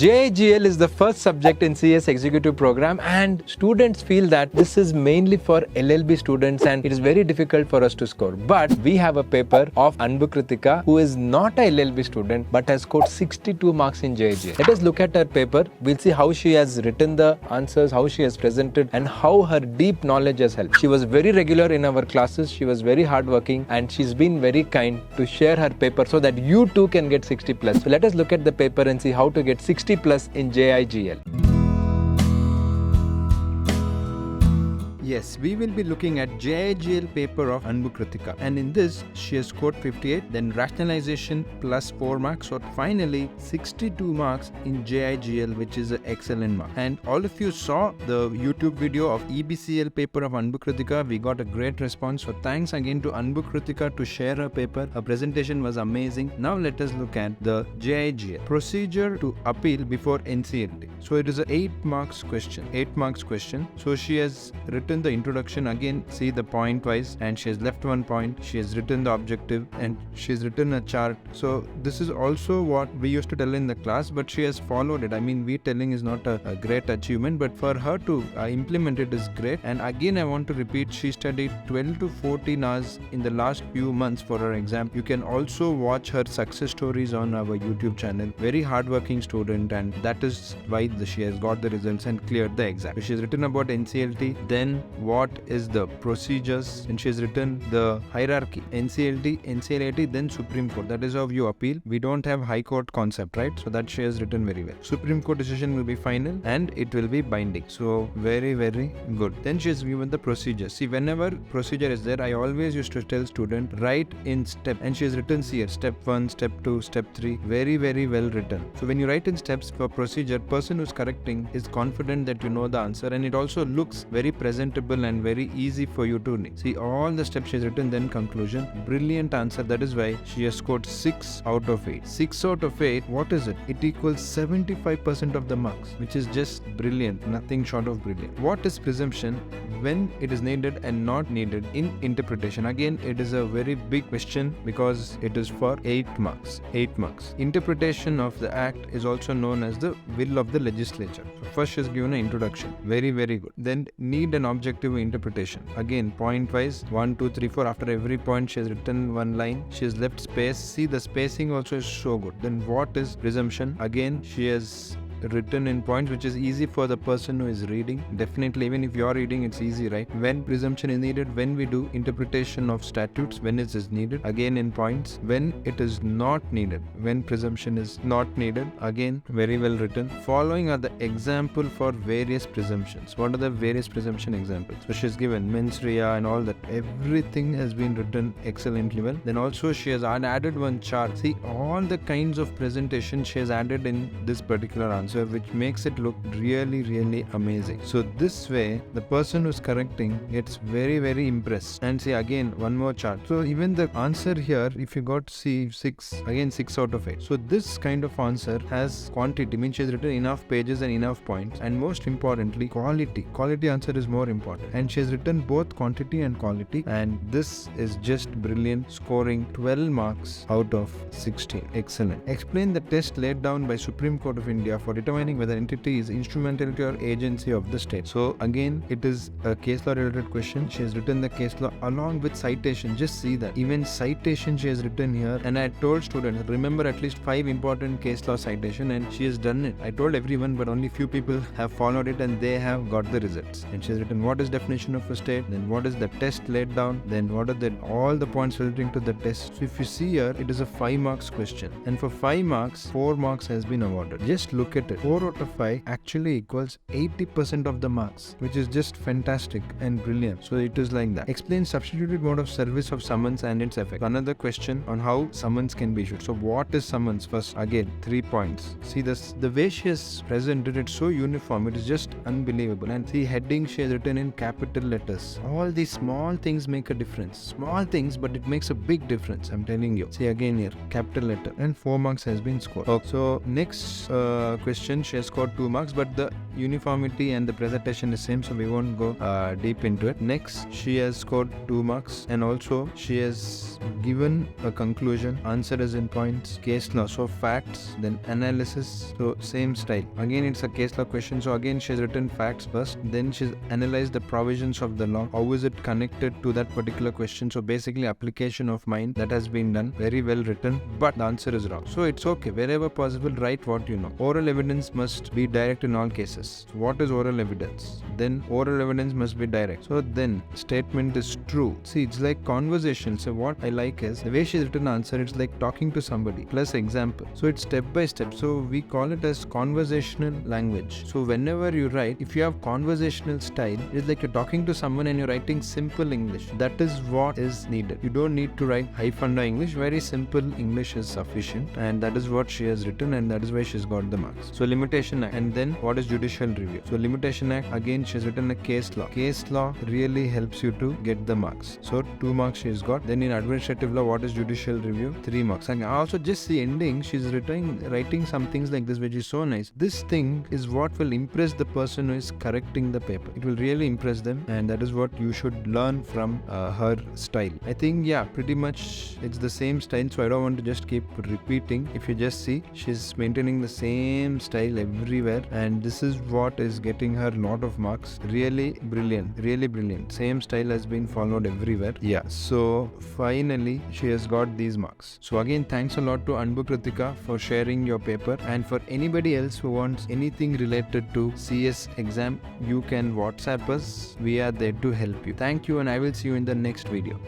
JIGL is the first subject in CS executive program, and students feel that this is mainly for LLB students and it is very difficult for us to score. But we have a paper of Anbu Kritika, who is not a LLB student but has scored 62 marks in JIGL. Let us look at her paper. We'll see how she has written the answers, how she has presented, and how her deep knowledge has helped. She was very regular in our classes, she was very hardworking, and she's been very kind to share her paper so that you too can get 60 plus. So let us look at the paper and see how to get 60 plus in JIGL. Yes, we will be looking at JIGL paper of Anbu Kritika, and in this she has scored 58, then rationalization plus 4 marks, so finally 62 marks in JIGL, which is an excellent mark. And all of you saw the YouTube video of EBCL paper of Anbu Kritika. We got a great response, so thanks again to Anbu Kritika to share her paper. Her presentation was amazing. Now let us look at the JIGL procedure to appeal before NCLT. So it is a 8 marks question. So she has written the introduction, again see the point wise, and she has left 1 point. She has written the objective and she has written a chart. So this is also what we used to tell in the class, but she has followed it. I mean, we telling is not a great achievement, but for her to implement it is great. And again I want to repeat, she studied 12 to 14 hours in the last few months for her exam. You can also watch her success stories on our YouTube channel. Very hardworking student, and that is why she has got the results and cleared the exam. So she has written about NCLT, then what is the procedures, and she has written the hierarchy, NCLT, NCLAT, then Supreme Court. That is how you appeal. We don't have High Court concept, right? So that she has written very well. Supreme Court decision will be final and it will be binding. So very, very good. Then she has given the procedure. See, whenever procedure is there, I always used to tell student, write in step, and she has written here step 1, step 2, step 3. Very, very well written. So when you write in steps for procedure, person who's correcting is confident that you know the answer, and it also looks very presentable and very easy for you to see all the steps she has written. Then conclusion, brilliant answer. That is why she has scored 6 out of 8. 6 out of 8, what is it? It equals 75% of the marks, which is just brilliant, nothing short of brilliant. What is presumption? When it is needed and not needed in interpretation. Again, it is a very big question because it is for 8 marks. 8 marks. Interpretation of the act is also known as the will of the legislature. So first she has given an introduction. Very, very good. Then need an objective interpretation. Again, point wise, 1, 2, 3, 4. After every point she has written 1 line. She has left space. See, the spacing also is so good. Then what is presumption? Again, she has written in points, which is easy for the person who is reading. Definitely, even if you're reading, it's easy, right? When presumption is needed, when we do interpretation of statutes, when it is needed, again in points. When it is not needed, when presumption is not needed, again very well written. Following are the example for various presumptions. What are the various presumption examples? So she's given mens rea and all that. Everything has been written excellently well. Then also she has added 1 chart. See, all the kinds of presentation she has added in this particular answer, which makes it look really, really amazing. So this way, the person who's correcting gets very, very impressed. And see, again 1 more chart. So even the answer here, if you got C 6, again 6 out of 8. So this kind of answer has quantity, means she has written enough pages and enough points, and most importantly, quality answer is more important, and she has written both quantity and quality, and this is just brilliant, scoring 12 marks out of 16. Excellent. Explain the test laid down by Supreme Court of India for determining whether entity is instrumentality or agency of the state. So again, it is a case law related question. She has written the case law along with citation. Just see that. Even citation she has written here, and I told students, remember at least 5 important case law citation, and she has done it. I told everyone, but only few people have followed it and they have got the results. And she has written what is definition of a state, then what is the test laid down, then what are all the points relating to the test. So if you see here, it is a 5 marks question, and for 5 marks, 4 marks has been awarded. Just look at it. 4 out of 5 actually equals 80% of the marks, which is just fantastic and brilliant. So it is like that. Explain substituted mode of service of summons and its effect. Another question on how summons can be issued. So what is summons? First, again 3 points. See this, the way she has presented it so uniform, it is just unbelievable. And see, heading she has written in capital letters. All these small things make a difference. Small things, but it makes a big difference, I'm telling you. See again here, capital letter, and 4 marks has been scored. Okay. So next question question, she has scored 2 marks, but the uniformity and the presentation is same, so we won't go deep into it. Next, she has scored 2 marks, and also she has given a conclusion, answer is in points, case law, so facts, then analysis, so same style. Again, it's a case law question, so again she has written facts first, then she's analyzed the provisions of the law, how is it connected to that particular question. So basically application of mind that has been done, very well written, but the answer is wrong. So it's okay, wherever possible write what you know. Oral evidence must be direct in all cases. So what is oral evidence? Then oral evidence must be direct. So then statement is true. See, it's like conversation. So what I like is the way she's written answer, it's like talking to somebody plus example. So it's step by step. So we call it as conversational language. So whenever you write, if you have conversational style, it's like you're talking to someone and you're writing simple English. That is what is needed. You don't need to write high funda English. Very simple English is sufficient, and that is what she has written, and that is why she's got the marks. So limitation act, and then what is judicial review? So limitation act, again she's written a case law. Case law really helps you to get the marks. So 2 marks she's got. Then in administrative law, what is judicial review? 3 marks. And also just the ending, she's writing some things like this, which is so nice. This thing is what will impress the person who is correcting the paper. It will really impress them, and that is what you should learn from her style. I think, yeah, pretty much it's the same style, so I don't want to just keep repeating. If you just see, she's maintaining the same style everywhere, and this is what is getting her lot of marks. Really brilliant, really brilliant. Same style has been followed everywhere. Yeah, so finally she has got these marks. So again, thanks a lot to Anbu Kritika for sharing your paper, and for anybody else who wants anything related to CS exam, you can WhatsApp us. We are there to help you. Thank you, and I will see you in the next video.